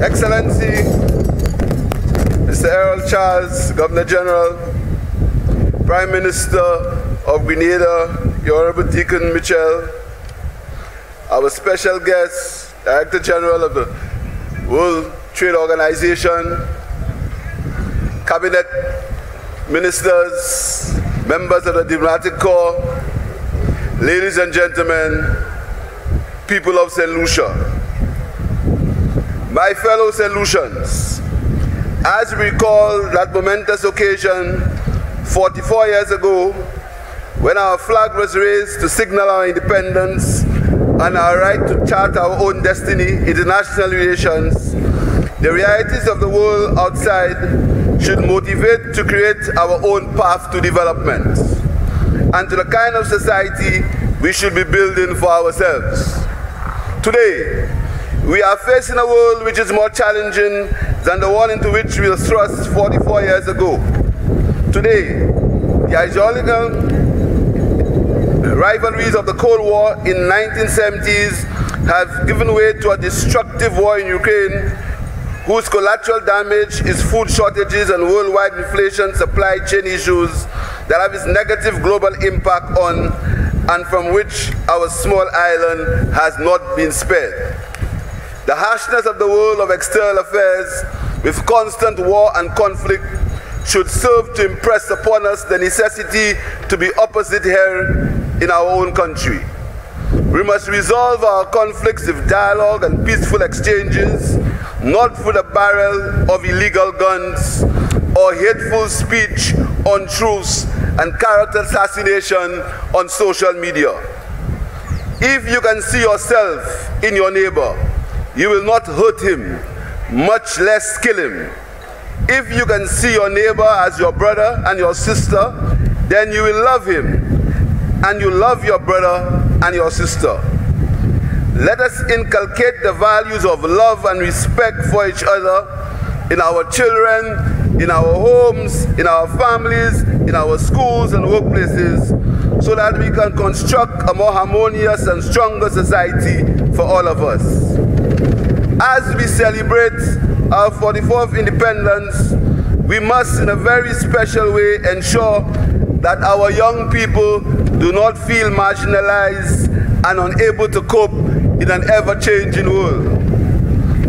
Excellency, Mr. Errol Charles, Governor General, Prime Minister of Grenada, Your Honorable Deacon Michel, our special guest, Director General of the World Trade Organization, Cabinet Ministers, members of the Diplomatic Corps, ladies and gentlemen, people of St. Lucia. My fellow St. Lucians, as we recall that momentous occasion 44 years ago when our flag was raised to signal our independence and our right to chart our own destiny in international relations, the realities of the world outside should motivate to create our own path to development and to the kind of society we should be building for ourselves. Today, we are facing a world which is more challenging than the one into which we were thrust 44 years ago. Today, the ideological rivalries of the Cold War in the 1970s have given way to a destructive war in Ukraine, whose collateral damage is food shortages and worldwide inflation, supply chain issues that have its negative global impact on and from which our small island has not been spared. The harshness of the world of external affairs, with constant war and conflict, should serve to impress upon us the necessity to be opposite here in our own country. We must resolve our conflicts with dialogue and peaceful exchanges, not through the barrel of illegal guns or hateful speech, untruths, and character assassination on social media. If you can see yourself in your neighbor, you will not hurt him, much less kill him. If you can see your neighbor as your brother and your sister, then you will love him, and you love your brother and your sister. Let us inculcate the values of love and respect for each other in our children, in our homes, in our families, in our schools and workplaces, so that we can construct a more harmonious and stronger society for all of us. As we celebrate our 44th independence, we must in a very special way ensure that our young people do not feel marginalized and unable to cope in an ever-changing world.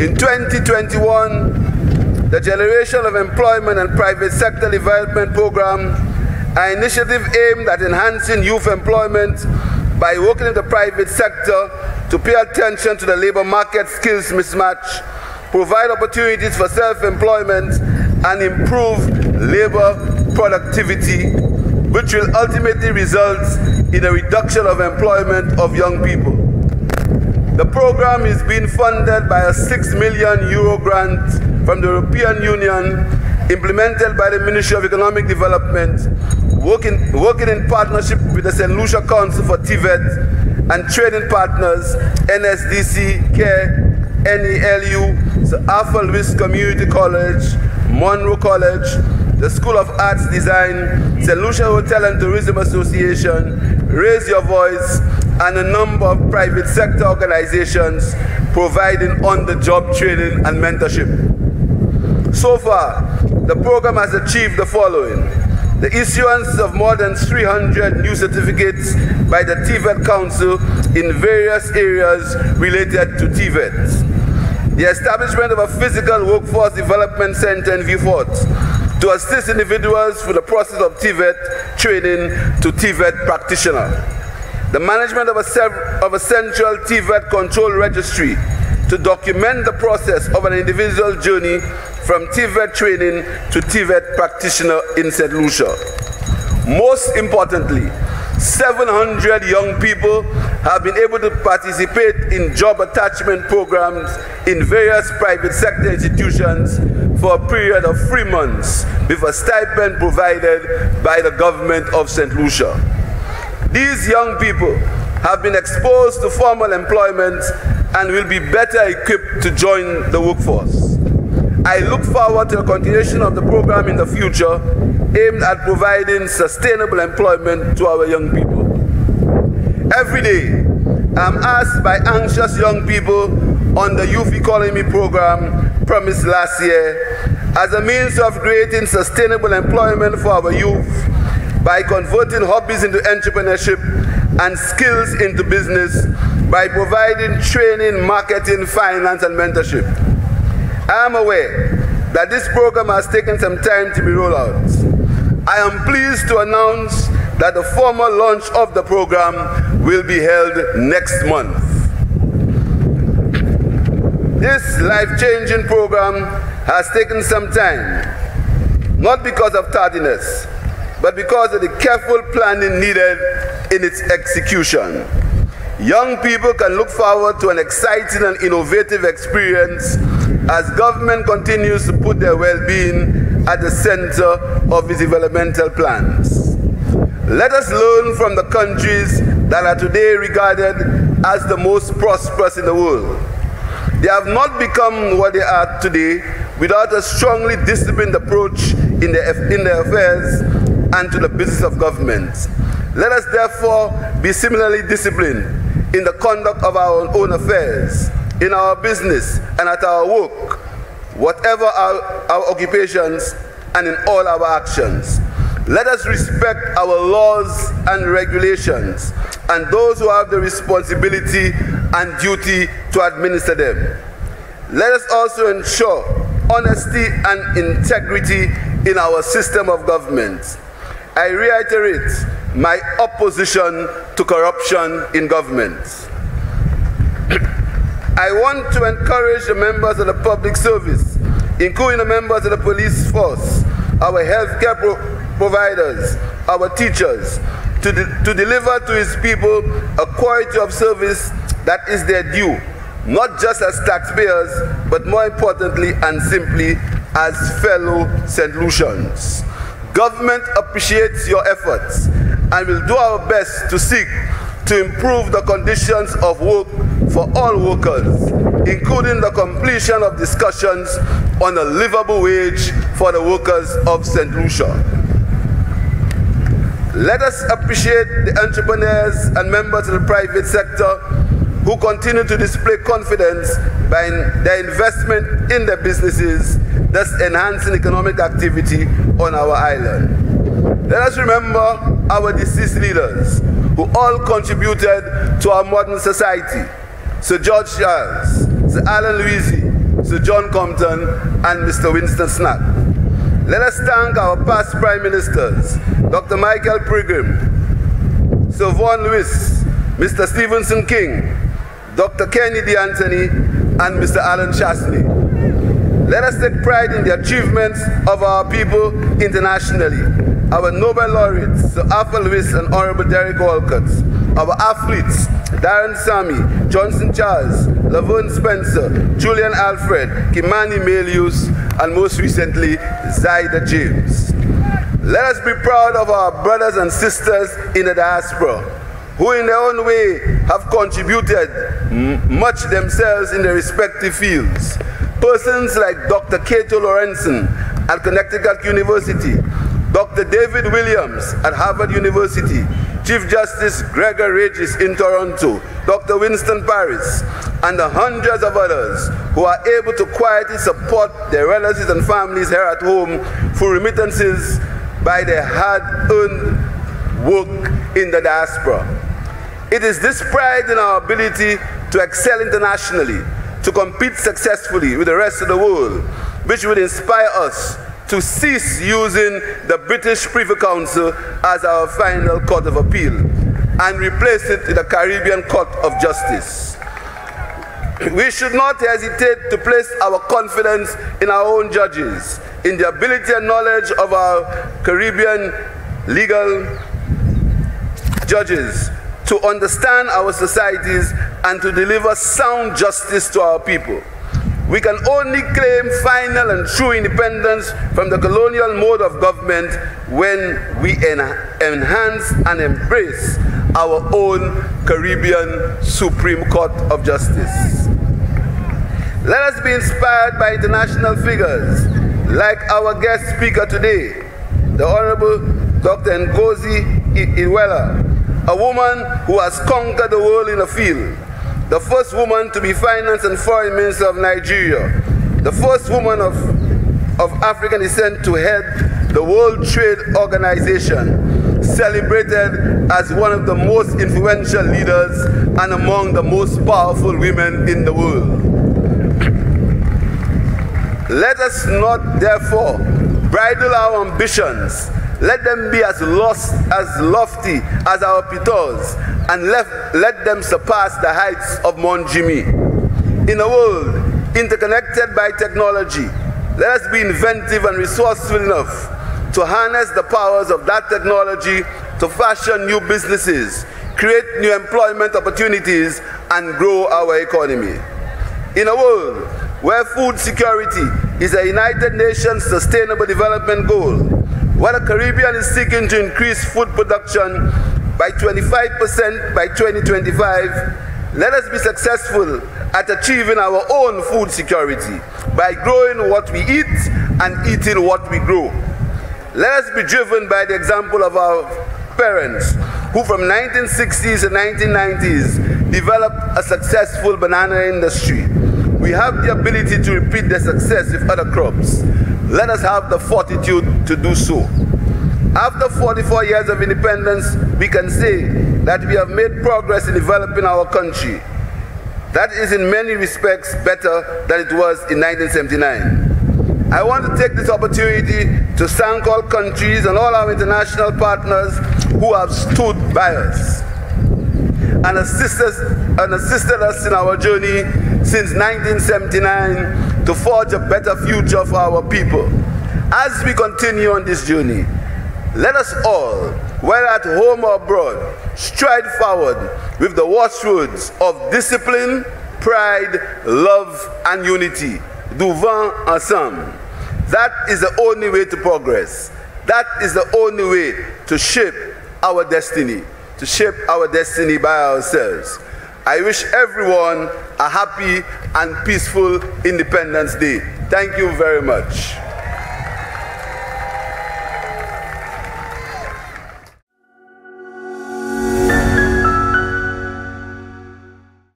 In 2021, the Generation of Employment and Private Sector Development Program, an initiative aimed at enhancing youth employment by working in the private sector to pay attention to the labor market skills mismatch, provide opportunities for self-employment, and improve labor productivity, which will ultimately result in a reduction of employment of young people. The program is being funded by a €6 million grant from the European Union, implemented by the Ministry of Economic Development, working in partnership with the St. Lucia Council for TVET and training partners NSDC, CARE, NELU, the Alpha Lewis Community College, Monroe College, the School of Arts Design, St. Lucia Hotel and Tourism Association, Raise Your Voice, and a number of private sector organizations providing on-the-job training and mentorship. So far, the program has achieved the following: the issuance of more than 300 new certificates by the TVET Council in various areas related to TVET, the establishment of a physical workforce development center in Vieux-Fort to assist individuals through the process of TVET training to TVET practitioner, the management of a central TVET control registry to document the process of an individual journey from TVET training to TVET practitioner in St. Lucia. Most importantly, 700 young people have been able to participate in job attachment programs in various private sector institutions for a period of 3 months with a stipend provided by the government of St. Lucia. These young people have been exposed to formal employment and will be better equipped to join the workforce. I look forward to the continuation of the program in the future, aimed at providing sustainable employment to our young people. Every day, I'm asked by anxious young people on the Youth Economy Program promised last year as a means of creating sustainable employment for our youth by converting hobbies into entrepreneurship and skills into business by providing training, marketing, finance, and mentorship. I am aware that this program has taken some time to be rolled out. I am pleased to announce that the formal launch of the program will be held next month. This life-changing program has taken some time, not because of tardiness, but because of the careful planning needed in its execution. Young people can look forward to an exciting and innovative experience as government continues to put their well-being at the center of its developmental plans. Let us learn from the countries that are today regarded as the most prosperous in the world. They have not become what they are today without a strongly disciplined approach in their affairs and to the business of government. Let us therefore be similarly disciplined in the conduct of our own affairs, in our business and at our work, whatever our occupations and in all our actions. Let us respect our laws and regulations and those who have the responsibility and duty to administer them. Let us also ensure honesty and integrity in our system of government. I reiterate my opposition to corruption in government. I want to encourage the members of the public service, including the members of the police force, our healthcare providers, our teachers, to deliver to his people a quality of service that is their due, not just as taxpayers, but more importantly and simply as fellow St. Lucians. Government appreciates your efforts and will do our best to seek to improve the conditions of work for all workers, including the completion of discussions on a livable wage for the workers of St. Lucia. Let us appreciate the entrepreneurs and members of the private sector who continue to display confidence by their investment in their businesses, thus enhancing economic activity on our island. Let us remember our deceased leaders who all contributed to our modern society: Sir George Charles, Sir Alan Louisi, Sir John Compton, and Mr. Winston Snack. Let us thank our past Prime Ministers, Dr. Michael Pilgrim, Sir Vaughan Lewis, Mr. Stephenson King, Dr. Kennedy Anthony, and Mr. Alan Chasney. Let us take pride in the achievements of our people internationally. Our Nobel laureates, Sir Arthur Lewis and Honorable Derek Walcott. Our athletes, Darren Sammy, Johnson Charles, Laverne Spencer, Julian Alfred, Kimani Melius, and most recently, Zaida James. Let us be proud of our brothers and sisters in the diaspora, who in their own way have contributed much themselves in their respective fields. Persons like Dr. Cato Lorenzen at Connecticut University, Dr. David Williams at Harvard University, Chief Justice Gregor Regis in Toronto, Dr. Winston Paris, and the hundreds of others who are able to quietly support their relatives and families here at home through remittances by their hard-earned work in the diaspora. It is this pride in our ability to excel internationally, to compete successfully with the rest of the world, which would inspire us to cease using the British Privy Council as our final court of appeal and replace it with the Caribbean Court of Justice. We should not hesitate to place our confidence in our own judges, in the ability and knowledge of our Caribbean legal judges to understand our societies and to deliver sound justice to our people. We can only claim final and true independence from the colonial mode of government when we enhance and embrace our own Caribbean Supreme Court of Justice. Let us be inspired by international figures like our guest speaker today, the Honorable Dr. Ngozi Iweala, a woman who has conquered the world in a field. the first woman to be Finance and Foreign Minister of Nigeria, the first woman of African descent to head the World Trade Organization, celebrated as one of the most influential leaders and among the most powerful women in the world. Let us not, therefore, bridle our ambitions. Let them be as lofty as our pitons, and let them surpass the heights of Mount Jimmy. In a world interconnected by technology, let us be inventive and resourceful enough to harness the powers of that technology to fashion new businesses, create new employment opportunities, and grow our economy. In a world where food security is a United Nations Sustainable Development Goal, where the Caribbean is seeking to increase food production by 25% by 2025, let us be successful at achieving our own food security by growing what we eat and eating what we grow. Let us be driven by the example of our parents, who from 1960s and 1990s developed a successful banana industry. We have the ability to repeat the success with other crops. Let us have the fortitude to do so. After 44 years of independence, we can say that we have made progress in developing our country. That is in many respects better than it was in 1979. I want to take this opportunity to thank all countries and all our international partners who have stood by us and assisted us in our journey since 1979 to forge a better future for our people. As we continue on this journey, let us all, whether at home or abroad, stride forward with the watchwords of discipline, pride, love, and unity. Devant ensemble. That is the only way to progress. That is the only way to shape our destiny, by ourselves. I wish everyone a happy and peaceful Independence Day. Thank you very much.